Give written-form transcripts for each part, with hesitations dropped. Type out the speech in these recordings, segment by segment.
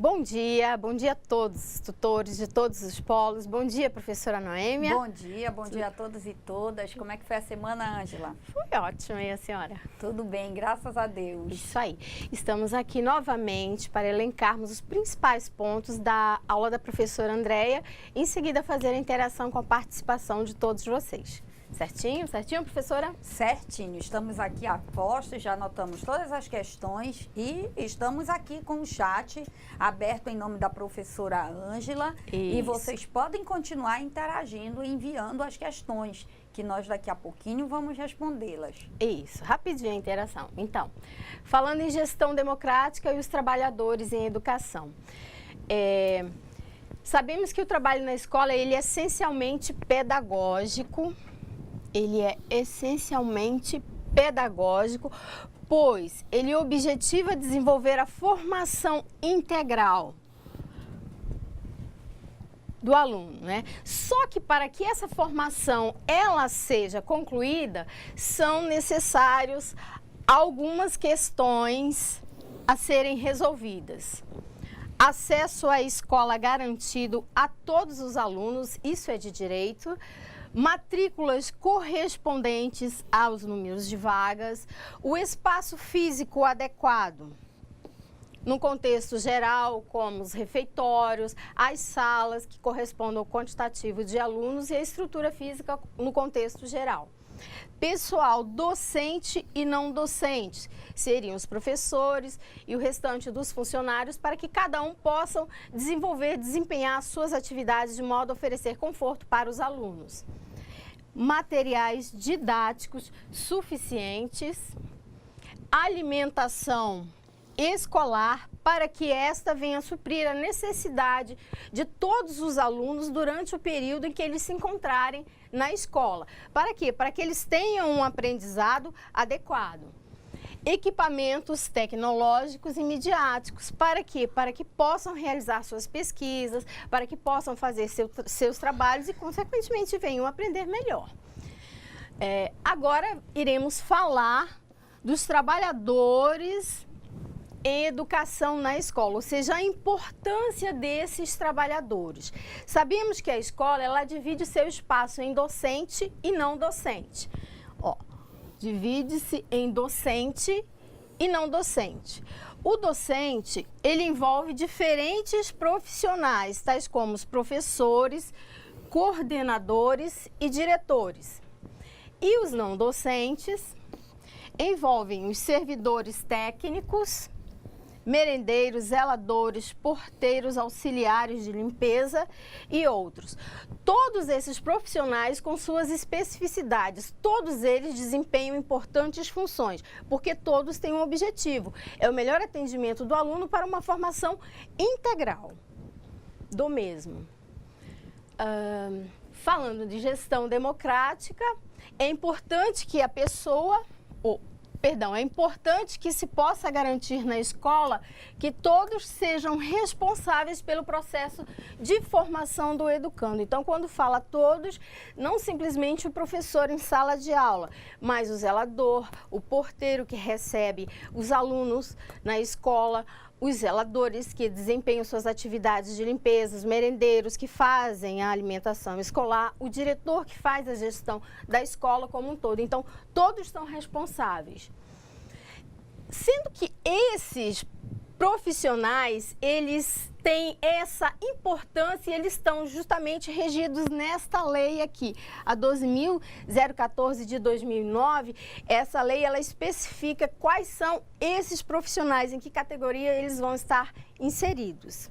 bom dia a todos, tutores de todos os polos. Bom dia, professora Noêmia. Bom dia a todos e todas. Como é que foi a semana, Ângela? Foi ótimo, e a senhora? Tudo bem, graças a Deus. Isso aí. Estamos aqui novamente para elencarmos os principais pontos da aula da professora Andréia, em seguida fazer a interação com a participação de todos vocês. Certinho? Certinho, professora? Certinho. Estamos aqui a postos, já anotamos todas as questões e estamos aqui com o chat aberto em nome da professora Ângela. E vocês podem continuar interagindo e enviando as questões, que nós daqui a pouquinho vamos respondê-las. Isso, rapidinho a interação. Então, falando em gestão democrática e os trabalhadores em educação. Sabemos que o trabalho na escola, ele é essencialmente pedagógico. Ele é essencialmente pedagógico, pois ele objetiva desenvolver a formação integral do aluno, né? Só que para que essa formação ela seja concluída, são necessários algumas questões a serem resolvidas. Acesso à escola garantido a todos os alunos, isso é de direito. Matrículas correspondentes aos números de vagas, o espaço físico adequado, no contexto geral, como os refeitórios, as salas que correspondem ao quantitativo de alunos e a estrutura física no contexto geral. Pessoal docente e não docente, seriam os professores e o restante dos funcionários, para que cada um possam desempenhar suas atividades de modo a oferecer conforto para os alunos. Materiais didáticos suficientes, alimentação escolar, para que esta venha suprir a necessidade de todos os alunos durante o período em que eles se encontrarem na escola. Para quê? Para que eles tenham um aprendizado adequado. Equipamentos tecnológicos e midiáticos. Para quê? Para que possam realizar suas pesquisas, para que possam fazer seus trabalhos e, consequentemente, venham aprender melhor. Agora, iremos falar dos trabalhadores em educação na escola, ou seja, a importância desses trabalhadores. Sabemos que a escola, ela divide seu espaço em docente e não docente. Divide-se em docente e não docente. O docente, ele envolve diferentes profissionais, tais como os professores, coordenadores e diretores. E os não docentes envolvem os servidores técnicos, merendeiros, zeladores, porteiros, auxiliares de limpeza e outros. Todos esses profissionais com suas especificidades, todos eles desempenham importantes funções, porque todos têm um objetivo, é o melhor atendimento do aluno para uma formação integral do mesmo. Falando de gestão democrática, é importante que a pessoa, é importante que se possa garantir na escola que todos sejam responsáveis pelo processo de formação do educando. Então, quando fala todos, não simplesmente o professor em sala de aula, mas o zelador, o porteiro que recebe os alunos na escola, os zeladores que desempenham suas atividades de limpeza, os merendeiros que fazem a alimentação escolar, o diretor que faz a gestão da escola como um todo. Então, todos são responsáveis. Sendo que esses profissionais, eles têm essa importância e eles estão justamente regidos nesta lei aqui, a 12.014 de 2009. Essa lei, ela especifica quais são esses profissionais, em que categoria eles vão estar inseridos.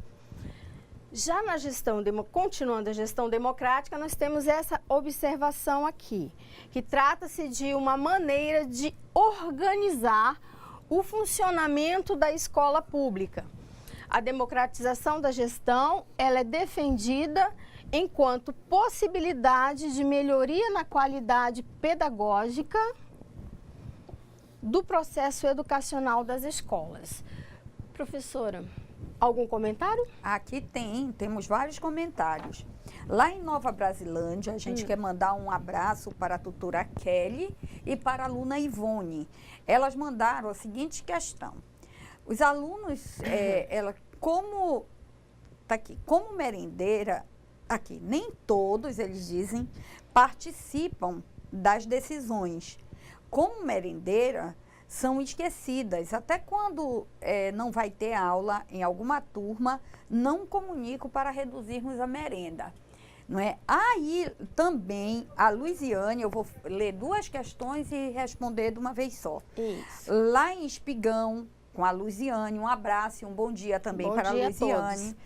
Já na gestão, continuando a gestão democrática, nós temos essa observação aqui, que trata-se de uma maneira de organizar o funcionamento da escola pública. A democratização da gestão, ela é defendida enquanto possibilidade de melhoria na qualidade pedagógica do processo educacional das escolas. Professora, algum comentário? Aqui temos vários comentários. Lá em Nova Brasilândia, a gente quer mandar um abraço para a tutora Kelly e para a aluna Ivone. Elas mandaram a seguinte questão. Os alunos, ela como tá aqui, como merendeira, aqui, nem todos, eles dizem, participam das decisões. Como merendeira, são esquecidas. Até quando não vai ter aula em alguma turma, não comunico para reduzirmos a merenda. Não é? Aí também a Luiziane, eu vou ler 2 questões e responder de uma vez só. Isso. Lá em Espigão, com a Luiziane, um abraço e um bom dia também para a Luiziane.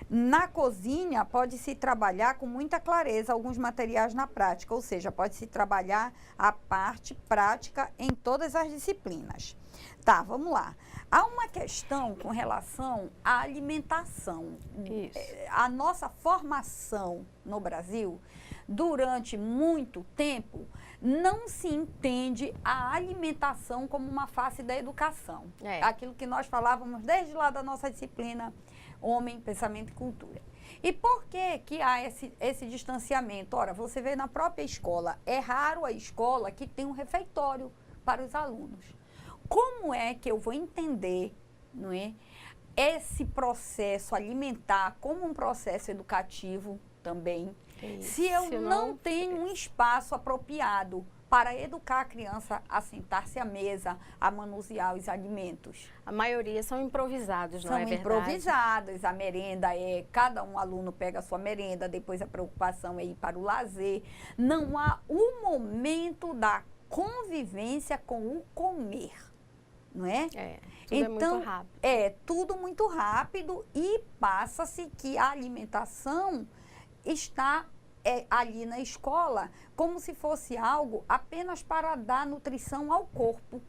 Na cozinha, pode-se trabalhar com muita clareza alguns materiais na prática, ou seja, pode-se trabalhar a parte prática em todas as disciplinas. Tá, vamos lá. Há uma questão com relação à alimentação. Isso. A nossa formação no Brasil, durante muito tempo, não se entende a alimentação como uma face da educação. Aquilo que nós falávamos desde lá da nossa disciplina Homem, Pensamento e Cultura. E por que há esse distanciamento? Ora, você vê na própria escola, é raro a escola que tem um refeitório para os alunos. Como é que eu vou entender, não é, esse processo alimentar como um processo educativo também, se eu não tenho um espaço apropriado para educar a criança a sentar-se à mesa, a manusear os alimentos? A maioria são improvisados, não é verdade? São improvisados. A merenda cada um aluno pega a sua merenda, depois a preocupação é ir para o lazer. Não há o momento da convivência com o comer, não é? Tudo então, é muito rápido. Tudo muito rápido e passa-se que a alimentação está ali na escola como se fosse algo apenas para dar nutrição ao corpo.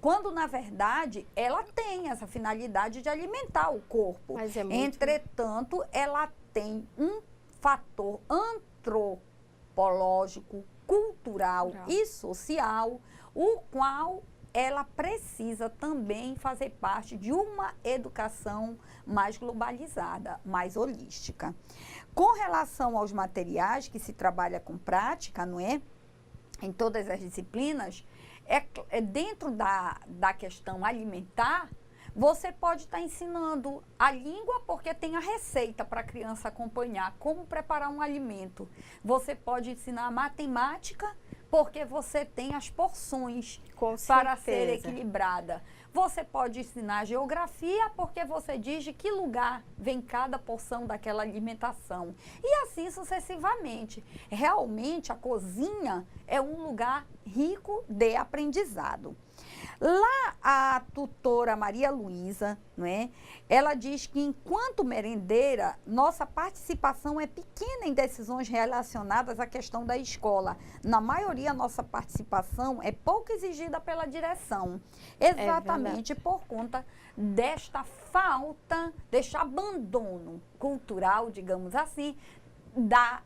Quando, na verdade, ela tem essa finalidade de alimentar o corpo. Mas é muito... Entretanto, ela tem um fator antropológico, cultural e social, o qual ela precisa também fazer parte de uma educação mais globalizada, mais holística. Com relação aos materiais que se trabalha com prática, não é? Em todas as disciplinas, dentro da questão alimentar, você pode estar ensinando a língua porque tem a receita para a criança acompanhar como preparar um alimento. Você pode ensinar matemática porque você tem as porções para ser equilibrada. Você pode ensinar geografia porque você diz de que lugar vem cada porção daquela alimentação. E assim sucessivamente. Realmente a cozinha é um lugar rico de aprendizado. Lá a tutora Maria Luísa, não é? Ela diz que enquanto merendeira, nossa participação é pequena em decisões relacionadas à questão da escola. Na maioria, nossa participação é pouco exigida pela direção. Exatamente por conta desta falta, deste abandono cultural, digamos assim, da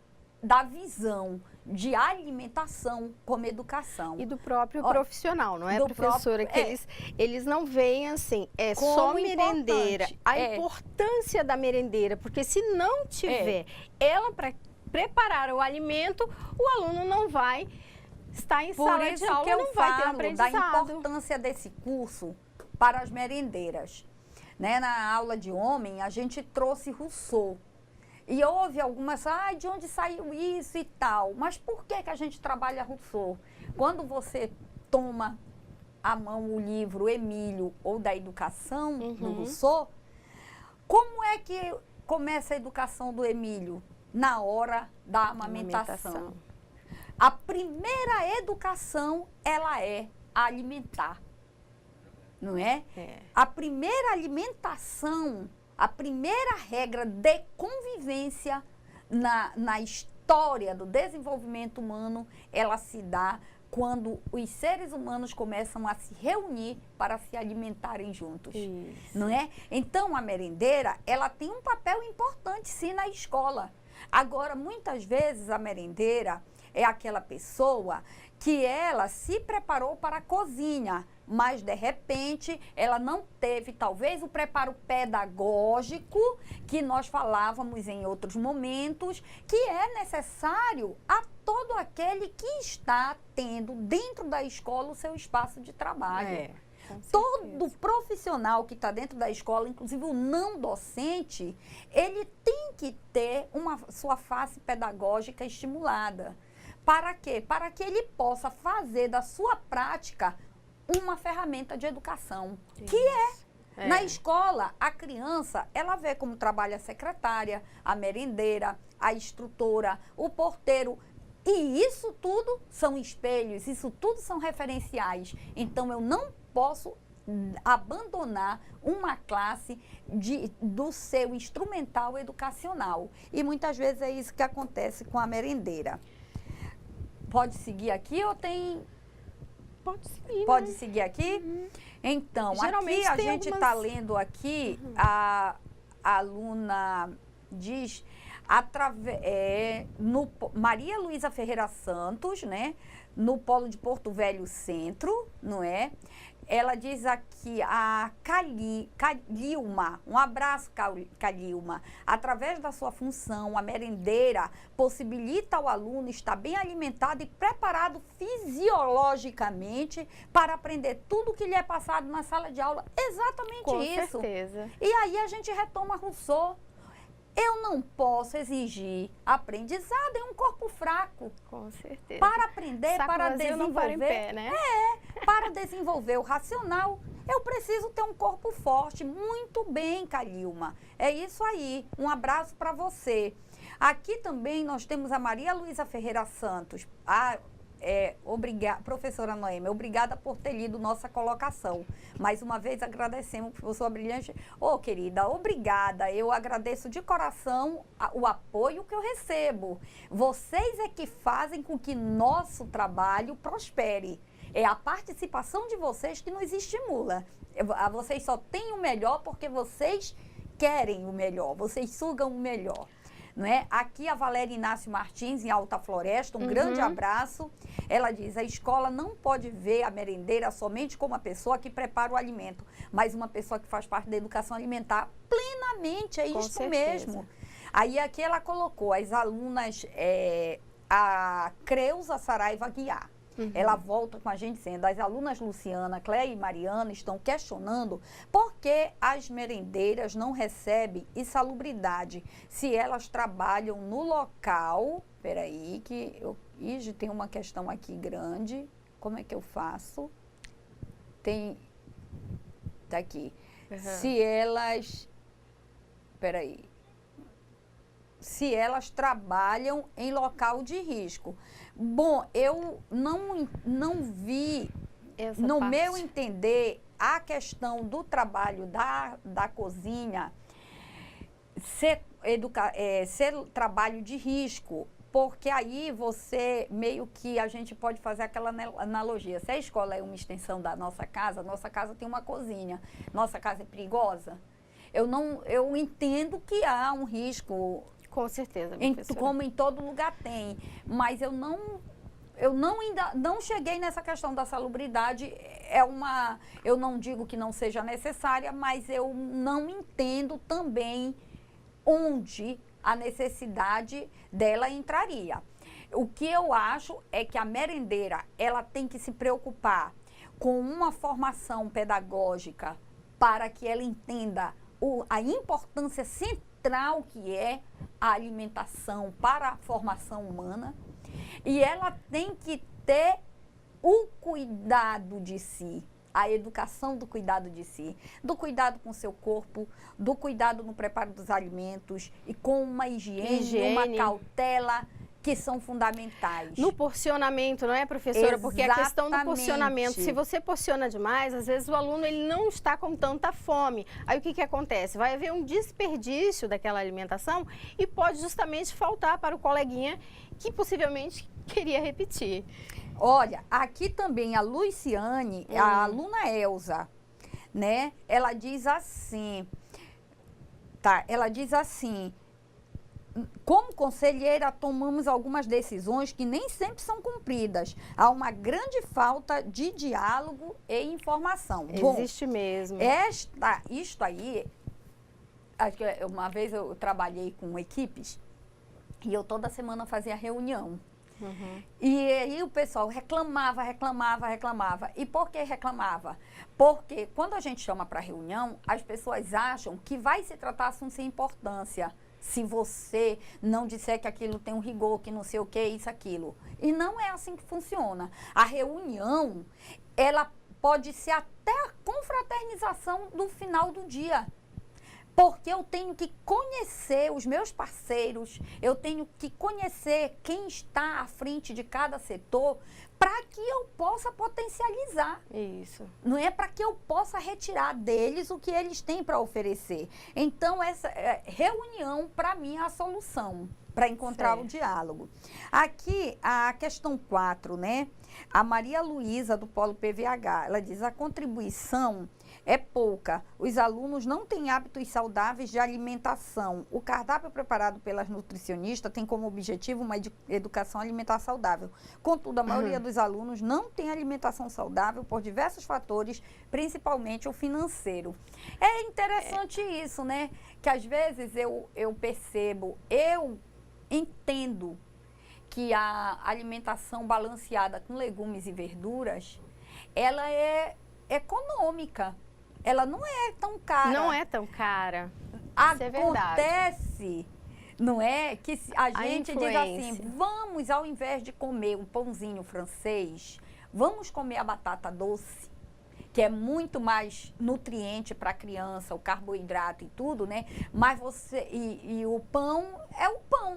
visão de alimentação como educação. E do próprio profissional, não é, professora? Que eles não veem assim, só merendeira. A importância da merendeira, porque se não tiver ela para preparar o alimento, o aluno não vai estar em sala de aula, não vai ter aprendizado. Da importância desse curso para as merendeiras. Né? Na aula de homem, a gente trouxe Rousseau. E houve algumas, de onde saiu isso e tal. Mas por que a gente trabalha Rousseau? Quando você toma à mão o livro Emílio ou da educação do Rousseau, como é que começa a educação do Emílio? Na hora da amamentação. A primeira educação, ela é alimentar, não é? A primeira alimentação, a primeira regra de convivência na história do desenvolvimento humano, ela se dá quando os seres humanos começam a se reunir para se alimentarem juntos. Isso. Não é? Então, a merendeira, ela tem um papel importante, sim, na escola. Agora, muitas vezes, a merendeira é aquela pessoa que ela se preparou para a cozinha, mas, de repente, ela não teve, talvez, o preparo pedagógico que nós falávamos em outros momentos, que é necessário a todo aquele que está tendo dentro da escola o seu espaço de trabalho. Todo profissional que está dentro da escola, inclusive o não docente, ele tem que ter sua face pedagógica estimulada. Para quê? Para que ele possa fazer da sua prática uma ferramenta de educação, que na escola, a criança, ela vê como trabalha a secretária, a merendeira, a instrutora, o porteiro. E isso tudo são espelhos, isso tudo são referenciais. Então, eu não posso abandonar uma classe do seu instrumental educacional. E muitas vezes é isso que acontece com a merendeira. Pode seguir aqui ou tem... Pode seguir. Pode seguir aqui? Então, Geralmente aqui a gente está lendo aqui, a aluna diz, Maria Luísa Ferreira Santos, né? No Polo de Porto Velho Centro, não é? Ela diz aqui, a Calilma, um abraço, Calilma. Através da sua função, a merendeira possibilita ao aluno estar bem alimentado e preparado fisiologicamente para aprender tudo o que lhe é passado na sala de aula. Exatamente Com isso. Com certeza. E aí a gente retoma Rousseau. Eu não posso exigir aprendizado em um corpo fraco. Com certeza. Para aprender, Saco para vazio não para em pé, né? Para desenvolver o racional, eu preciso ter um corpo forte. Muito bem, Calilma. É isso aí. Um abraço para você. Aqui também nós temos a Maria Luísa Ferreira Santos. Professora Noêmia, obrigada por ter lido nossa colocação. Mais uma vez agradecemos por sua brilhante... Querida, obrigada. Eu agradeço de coração o apoio que eu recebo. Vocês é que fazem com que nosso trabalho prospere. É a participação de vocês que nos estimula. Vocês só têm o melhor porque vocês querem o melhor, vocês sugam o melhor. Não é? Aqui a Valéria Inácio Martins, em Alta Floresta, um grande abraço. Ela diz, a escola não pode ver a merendeira somente como uma pessoa que prepara o alimento, mas uma pessoa que faz parte da educação alimentar plenamente, é isso mesmo. Aí aqui ela colocou as alunas, a Creuza Saraiva Guiar. Ela volta com a gente dizendo, as alunas Luciana, Cléia e Mariana estão questionando por que as merendeiras não recebem insalubridade se elas trabalham no local. Peraí, que tem uma questão aqui grande. Como é que eu faço? Tá aqui. Se elas... Peraí. Se elas trabalham em local de risco. Bom, eu não vi, no meu entender, a questão do trabalho da cozinha ser trabalho de risco, porque aí meio que a gente pode fazer aquela analogia. Se a escola é uma extensão da nossa casa tem uma cozinha, nossa casa é perigosa. Eu entendo que há um risco... Com certeza, como em todo lugar tem. Mas eu ainda não cheguei nessa questão da salubridade. Eu não digo que não seja necessária, mas eu não entendo também onde a necessidade dela entraria. O que eu acho é que a merendeira, ela tem que se preocupar com uma formação pedagógica para que ela entenda a importância central que é a alimentação para a formação humana, e ela tem que ter o cuidado de si, a educação do cuidado de si, do cuidado com o seu corpo, do cuidado no preparo dos alimentos e com uma higiene. Uma cautela que são fundamentais. No porcionamento, não é, professora? Exatamente. Porque a questão do porcionamento, se você porciona demais, às vezes o aluno ele não está com tanta fome. Aí o que acontece? Vai haver um desperdício daquela alimentação e pode justamente faltar para o coleguinha que possivelmente queria repetir. Olha, aqui também a Luciane, a aluna Elza, né? Ela diz assim, como conselheira, tomamos algumas decisões que nem sempre são cumpridas. Há uma grande falta de diálogo e informação. Existe mesmo. Isto aí, acho que uma vez eu trabalhei com equipes e eu toda semana fazia reunião. E aí o pessoal reclamava. E por que reclamava? Porque quando a gente chama para reunião, as pessoas acham que vai se tratar assunto sem importância. Se você não disser que aquilo tem um rigor, que não sei o que, isso, aquilo. E não é assim que funciona. A reunião, ela pode ser até a confraternização do final do dia. Porque eu tenho que conhecer os meus parceiros, eu tenho que conhecer quem está à frente de cada setor para que eu possa potencializar. Isso. Não é para que eu possa retirar deles o que eles têm para oferecer. Então, essa reunião, para mim, é a solução para encontrar o diálogo. Aqui, a questão 4, né? A Maria Luísa, do Polo PVH, ela diz: a contribuição é pouca. Os alunos não têm hábitos saudáveis de alimentação. O cardápio preparado pelas nutricionistas tem como objetivo uma educação alimentar saudável. Contudo, a maioria dos alunos não tem alimentação saudável por diversos fatores, principalmente o financeiro. É interessante isso, né? Que às vezes eu percebo, eu entendo que a alimentação balanceada com legumes e verduras, ela é econômica. Ela não é tão cara. Não é tão cara. Isso é verdade. Acontece, não é? Que a gente diz assim, vamos, ao invés de comer um pãozinho francês, vamos comer a batata doce, que é muito mais nutriente para a criança, o carboidrato e tudo, né? Mas e o pão,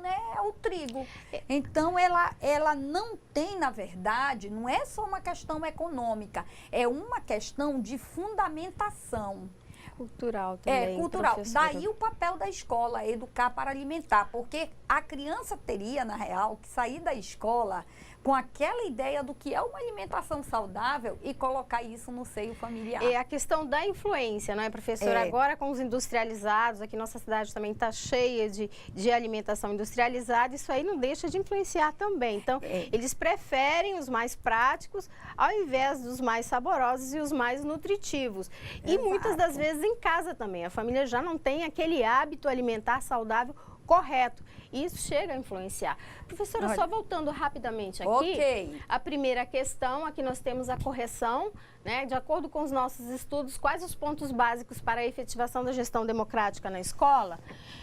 né? É o trigo. Então, ela não tem, na verdade, não é só uma questão econômica, é uma questão de fundamentação. Cultural também. É, cultural. Professora. Daí o papel da escola, educar para alimentar, porque a criança teria, na real, que sair da escola com aquela ideia do que é uma alimentação saudável e colocar isso no seio familiar. É a questão da influência, não é, professora? Agora com os industrializados, aqui nossa cidade também está cheia de alimentação industrializada, isso aí não deixa de influenciar também. Então, eles preferem os mais práticos ao invés dos mais saborosos e os mais nutritivos. E muitas das vezes em casa também, a família já não tem aquele hábito alimentar saudável correto. E isso chega a influenciar. Professora, olha, só voltando rapidamente aqui, a primeira questão, aqui nós temos a correção, né? De acordo com os nossos estudos, quais os pontos básicos para a efetivação da gestão democrática na escola?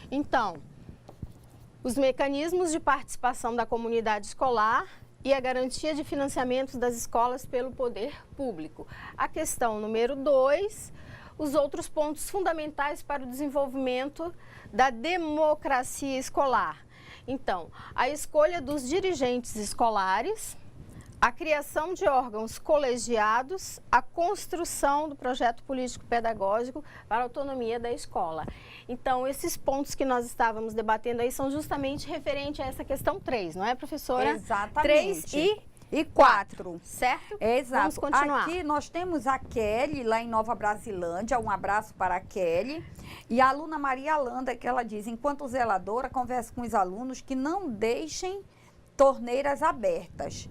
Então, os mecanismos de participação da comunidade escolar e a garantia de financiamento das escolas pelo poder público. A questão número 2, os outros pontos fundamentais para o desenvolvimento da democracia escolar. Então, a escolha dos dirigentes escolares, a criação de órgãos colegiados, a construção do projeto político-pedagógico para a autonomia da escola. Então, esses pontos que nós estávamos debatendo aí são justamente referentes a essa questão 3, não é, professora? Exatamente. 3 e 4, certo? Exato. Vamos continuar. Aqui nós temos a Kelly, lá em Nova Brasilândia, um abraço para a Kelly. E a aluna Maria Landa, que ela diz: enquanto zeladora, conversa com os alunos que não deixem torneiras abertas.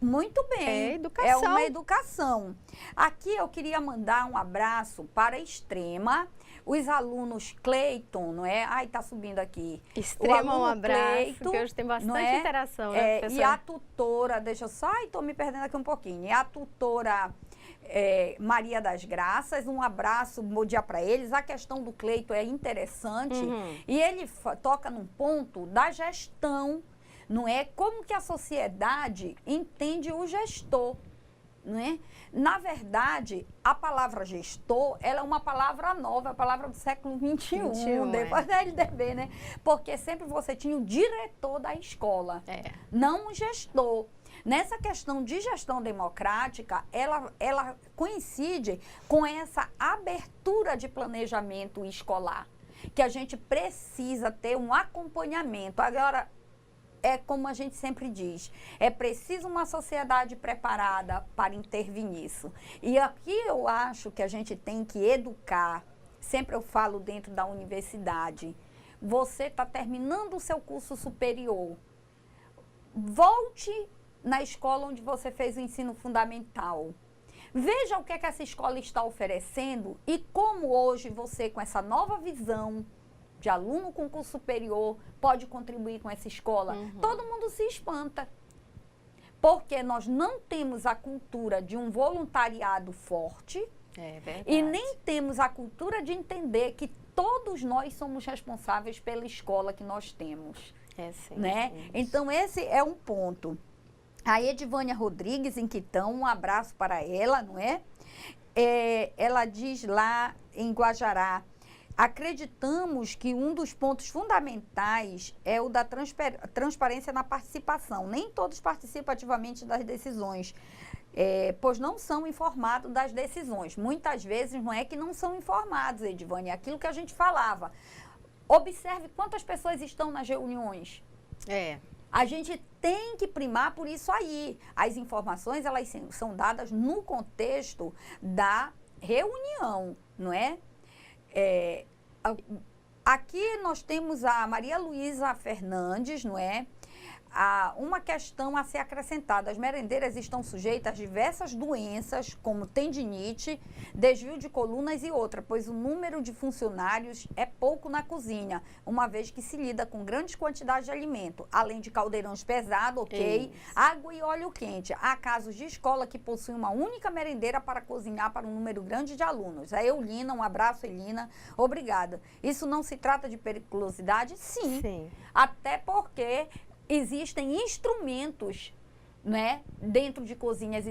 Muito bem, é educação. É uma educação. Aqui eu queria mandar um abraço para a Extrema, os alunos Cleiton, não é? Ai, tá subindo aqui. Extrema, um abraço, Cleiton, que hoje tem bastante interação, né, professora? E a tutora, deixa eu só, tô me perdendo aqui um pouquinho. E a tutora Maria das Graças, um abraço, bom dia para eles. A questão do Cleiton é interessante e ele toca num ponto da gestão, não é? Como que a sociedade entende o gestor, não é? Na verdade, a palavra gestor, ela é uma palavra nova, a palavra do século XXI, depois da LDB, né? Porque sempre você tinha o diretor da escola, não o gestor. Nessa questão de gestão democrática, ela coincide com essa abertura de planejamento escolar, que a gente precisa ter um acompanhamento. Agora, é como a gente sempre diz, é preciso uma sociedade preparada para intervir nisso. E aqui eu acho que a gente tem que educar, sempre eu falo dentro da universidade, você está terminando o seu curso superior, volte na escola onde você fez o ensino fundamental. Veja o que é que essa escola está oferecendo e como hoje você, com essa nova visão de aluno com curso superior, pode contribuir com essa escola. Todo mundo se espanta. porque nós não temos a cultura de um voluntariado forte. É verdade. E nem temos a cultura de entender que todos nós somos responsáveis pela escola que nós temos. É sim. Né? Isso. Então, esse é um ponto. A Edivânia Rodrigues, em Quitão, um abraço para ela, não é? Ela diz lá em Guajará: acreditamos que um dos pontos fundamentais é o da transparência na participação. Nem todos participam ativamente das decisões, pois não são informados das decisões. Muitas vezes não é que não são informados, Edivânia, é aquilo que a gente falava. Observe quantas pessoas estão nas reuniões. A gente tem que primar por isso aí. As informações, elas são dadas no contexto da reunião, não é? Aqui nós temos a Maria Luísa Fernandes, não é? Uma questão a ser acrescentada: as merendeiras estão sujeitas a diversas doenças, como tendinite, desvio de colunas e outra, pois o número de funcionários é pouco na cozinha, uma vez que se lida com grandes quantidades de alimento, além de caldeirões pesados, água e óleo quente. Há casos de escola que possuem uma única merendeira para cozinhar para um número grande de alunos. A Eulina, um abraço, Elina, obrigada. Isso não se trata de periculosidade? Sim. Até porque existem instrumentos, né, dentro de cozinhas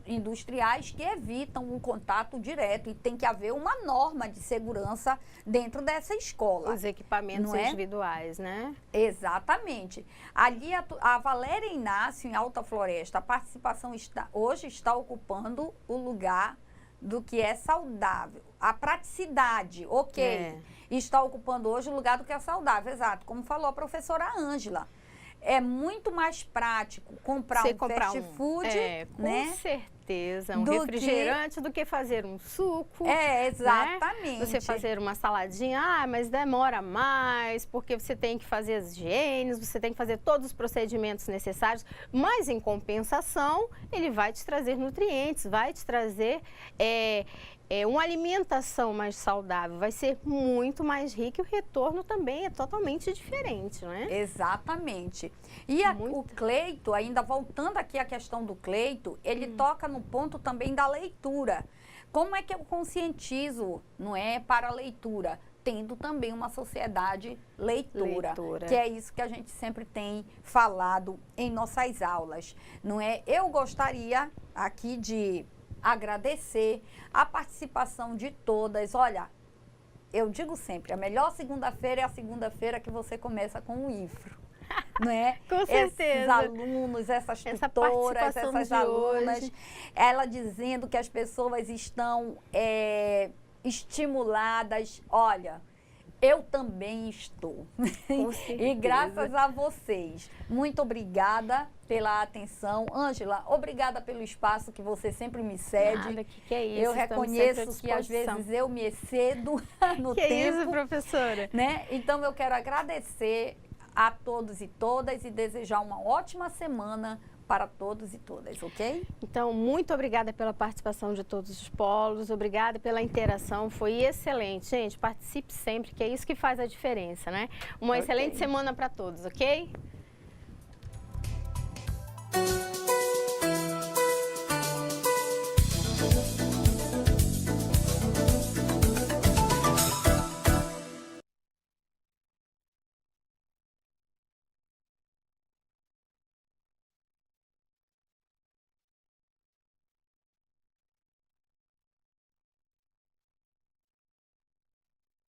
industriais que evitam um contato direto, e tem que haver uma norma de segurança dentro dessa escola. Os equipamentos individuais, né? Exatamente. Ali a Valéria Inácio, em Alta Floresta, a participação hoje está ocupando o lugar do que é saudável. A praticidade, está ocupando hoje o lugar do que é saudável, exato, como falou a professora Ângela. É muito mais prático comprar um fast food, né? Com certeza, um refrigerante do que fazer um suco. Exatamente. Né? Você fazer uma saladinha, mas demora mais, porque você tem que fazer as higienes, você tem que fazer todos os procedimentos necessários, mas em compensação, ele vai te trazer nutrientes, vai te trazer uma alimentação mais saudável, vai ser muito mais rica, e o retorno também é totalmente diferente, né? Exatamente. E o Cleito, ainda voltando aqui à questão do Cleito, ele toca no ponto também da leitura. Como é que eu conscientizo, não é, para a leitura? Tendo também uma sociedade leitura, que é isso que a gente sempre tem falado em nossas aulas, não é? Eu gostaria aqui de agradecer a participação de todas. Olha, eu digo sempre, a melhor segunda-feira é a segunda-feira que você começa com o IFRO, não é? Com certeza. Esses alunos, essas tutoras, essas alunas, hoje, ela dizendo que as pessoas estão estimuladas. Olha, eu também estou. E graças a vocês. Muito obrigada pela atenção. Ângela, obrigada pelo espaço que você sempre me cede. Nada, que é isso? Eu reconheço que às vezes eu me excedo no tempo. Que é isso, professora? Né? Então eu quero agradecer a todos e todas e desejar uma ótima semana para todos e todas, ok? Então, muito obrigada pela participação de todos os polos, obrigada pela interação, foi excelente. Gente, participe sempre, que é isso que faz a diferença, né? Uma excelente semana para todos, ok?